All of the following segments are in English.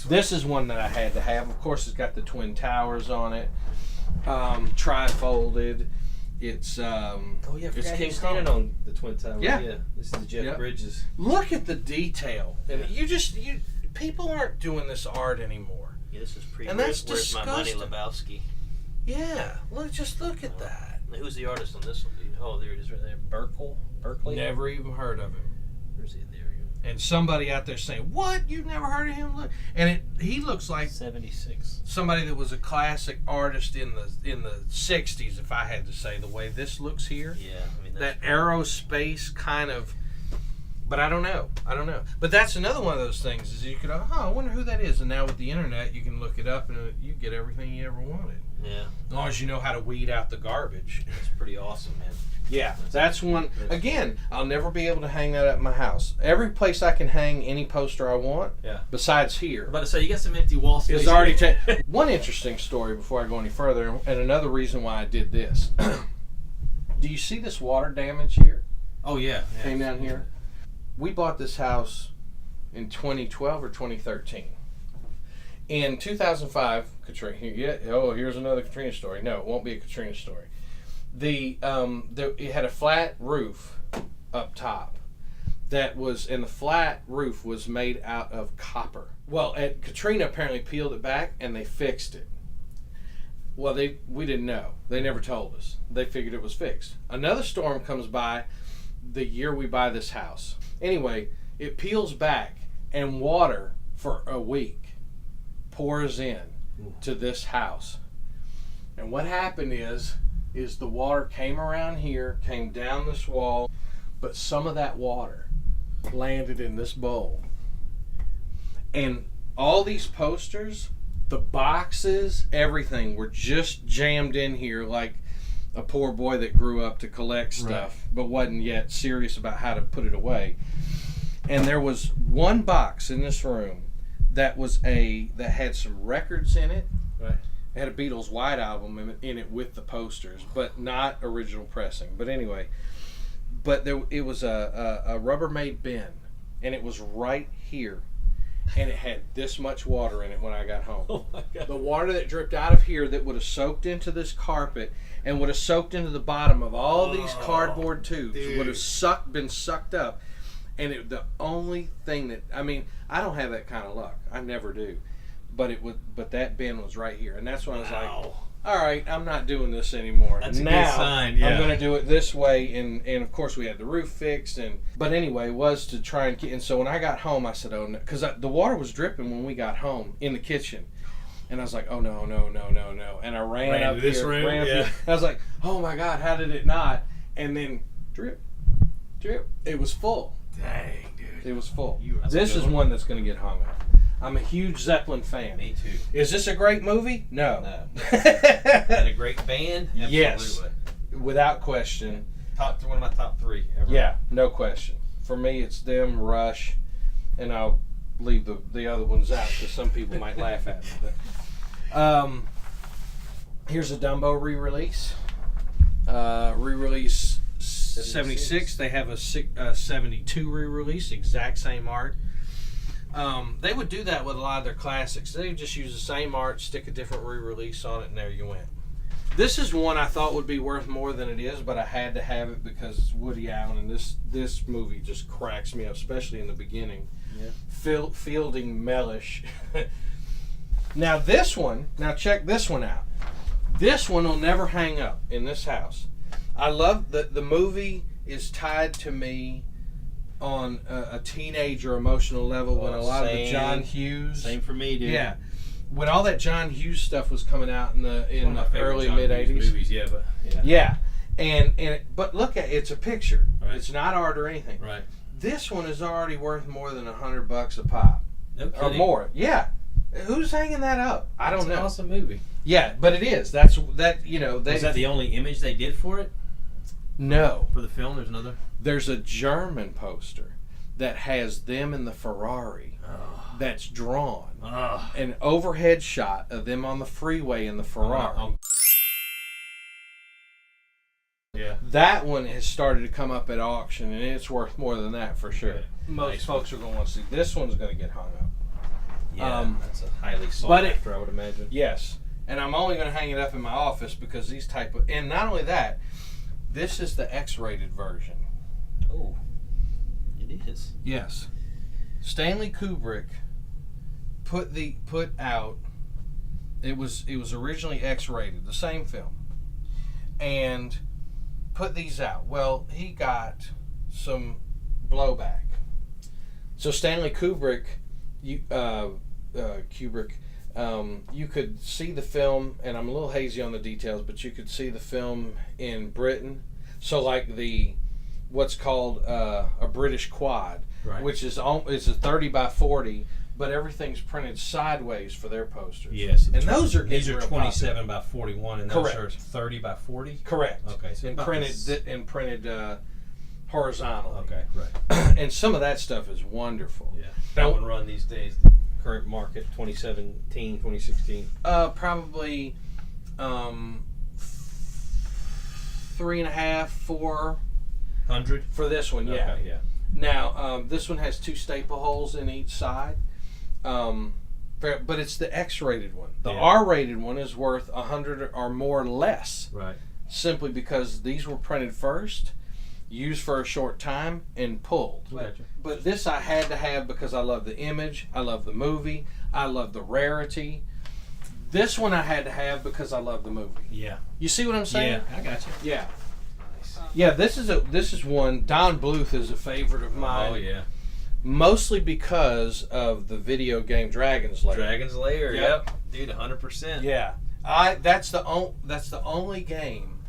nice one. This is one that I had to have. Of course, it's got the Twin Towers on it, tri-folded. It's it's King standing Kong. on the Twin Towers. Yeah. This is the Jeff Yep. Bridges. Look at the detail, and people aren't doing this art anymore. Yeah, this is pretty. And that's Where's my money, disgusting. Lebowski? Yeah, look at that. Who's the artist on this one? Dude? Oh, there it is, right there. Berkeley. Never even heard of him. Where's he? There you go. And somebody out there saying, "What? You've never heard of him?" Look, and he looks like 76. somebody that was a classic artist in the '60s. If I had to say, the way this looks here, Yeah, I mean that aerospace kind of. But I don't know. But that's another one of those things is you could, I wonder who that is. And now with the internet, you can look it up and you get everything you ever wanted. Yeah, As long as you know how to weed out the garbage. that's pretty awesome, man. Yeah, that's one. Again, I'll never be able to hang that up in my house. Every place I can hang any poster I want, Yeah. besides here, I'm about to say, you got some empty wall space. is already taken. One interesting story before I go any further, and another reason why I did this. Do you see this water damage here? Oh, yeah. Came down here. We bought this house in 2012 or 2013. In 2005, Katrina. Here's another Katrina story. No, it won't be a Katrina story. It had a flat roof up top and the flat roof was made out of copper. Well, Katrina apparently peeled it back and they fixed it. Well, we didn't know. They never told us. They figured it was fixed. Another storm comes by the year we buy this house. Anyway, it peels back and water for a week pours in to this house. And what happened is the water came around here, came down this wall, but some of that water landed in this bowl. And all these posters, the boxes, everything were just jammed in here like a poor boy that grew up to collect stuff, but wasn't yet serious about how to put it away. And there was one box in this room that had some records in it. Right. It had a Beatles White Album in it with the posters, but not original pressing. But anyway, it was a Rubbermaid bin, and it was right here, and it had this much water in it when I got home. Oh, my God. The water that dripped out of here that would have soaked into this carpet and would have soaked into the bottom of all these cardboard tubes would have been sucked up. And the only thing I don't have that kind of luck. I never do. But that bin was right here. And that's when I was like, all right, I'm not doing this anymore. That's a now, good sign, yeah. I'm going to do it this way. And of course we had the roof fixed. But anyway, it was to try and so when I got home, I said, oh no, because the water was dripping when we got home in the kitchen. And I was like, oh no. And I ran up to this here, room, yeah. I was like, oh my God, how did it not? And then drip. It was full. Dang, dude. It was full. That's This a good is one that's going to get hung up. I'm a huge Zeppelin fan. Me too. Is this a great movie? No. Had a great band? Absolutely. Yes. Without question. One of my top 3 ever. Yeah, no question. For me, it's them, Rush, and I'll leave the other ones out because some people might laugh at me. But, here's a Dumbo re-release. Re-release 76. They have a 72 re-release, exact same art. They would do that with a lot of their classics. They would just use the same art, stick a different re-release on it, and there you went. This is one I thought would be worth more than it is, but I had to have it because it's Woody Allen, and this movie just cracks me up, especially in the beginning. Yeah. Fielding Mellish. Now check this one out. This one will never hang up in this house. I love that the movie is tied to me on a teenager emotional level when a lot of the John Hughes. Same for me, dude. Yeah. When all that John Hughes stuff was coming out in the early mid '80s. Movies, yeah, but yeah. But look at it's a picture. Right. It's not art or anything. Right. This one is already worth more than $100 a pop. No or more. Yeah. Who's hanging that up? I don't know. It's an awesome movie. Yeah, but it is. Was that the only image they did for it? No. For the film, there's another? There's a German poster that has them in the Ferrari that's drawn. An overhead shot of them on the freeway in the Ferrari. Yeah. That one has started to come up at auction, and it's worth more than that for sure. Okay. Most folks are going to want to see. This one's going to get hung up. Yeah, that's a highly sought but after, I would imagine. Yes, and I'm only going to hang it up in my office because these type of, and not only that, this is the X-rated version. Oh, it is. Yes, Stanley Kubrick put out. It was originally X-rated, the same film, and put these out. Well, he got some blowback. So Stanley Kubrick, you could see the film, and I'm a little hazy on the details, but you could see the film in Britain. So like what's called a British quad, Right. which is a 30 by 40, but everything's printed sideways for their posters. Yes, and those are these getting are real 27 by 41, and Correct. those are 30 by 40. Correct. Okay, so and about printed this- horizontally. Okay, right. And some of that stuff is wonderful. Yeah. Now- That one run these days, current market 2017, 2016. Probably 3.5, 4 100. for this one. Yeah. Okay, yeah. Now this one has 2 staple holes in each side, but it's the X-rated one. The Yeah. R-rated one is worth 100 or more less, Right. simply because these were printed first, used for a short time, and pulled. Gotcha. But this I had to have because I love the image, I love the movie, I love the rarity. This one I had to have because I love the movie. Yeah. You see what I'm saying? Yeah, I got you. Yeah. Nice. Yeah, this is one. Don Bluth is a favorite of mine. Oh yeah. Mostly because of the video game Dragon's Lair. Dragon's Lair. Yep. Dude, 100%. Yeah, that's the only game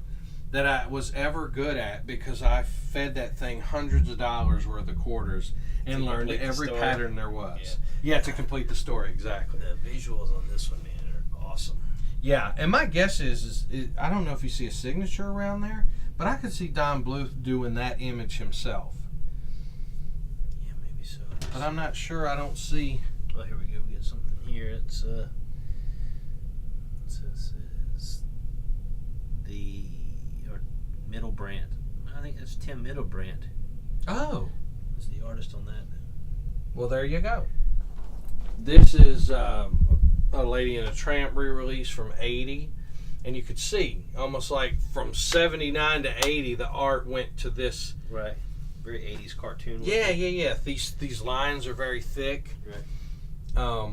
that I was ever good at because I fed that thing hundreds of dollars worth of quarters and To learned complete the every story. pattern there was. Yeah, to complete the story, exactly. The visuals on this one, man, are awesome. Yeah, and my guess is I don't know if you see a signature around there, but I could see Don Bluth doing that image himself. Yeah, maybe so. But I'm not sure. I don't see. Well, here we go. We get something here. It says the Middlebrandt. I think that's Tim Middlebrandt. Oh, Is the artist on that? well, there you go. This is a Lady and a Tramp re-release from '80, and you could see almost like from '79 to '80, the art went to this. Right. Very 80s cartoon. Yeah. These lines are very thick. Right.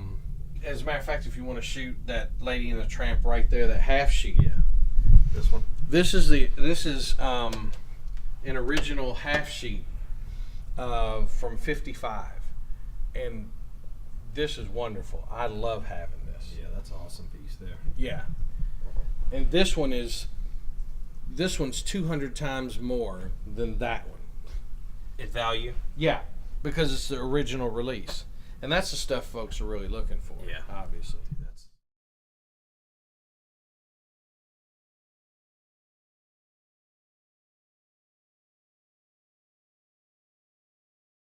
As a matter of fact, if you want to shoot that Lady and the Tramp right there, that half sheet. Yeah. This one. This is an original half sheet from '55, and this is wonderful. I love having this. Yeah, that's an awesome piece there. Yeah, and this one's 200 times more than that one. In value. Yeah, because it's the original release, and that's the stuff folks are really looking for. Yeah. Obviously.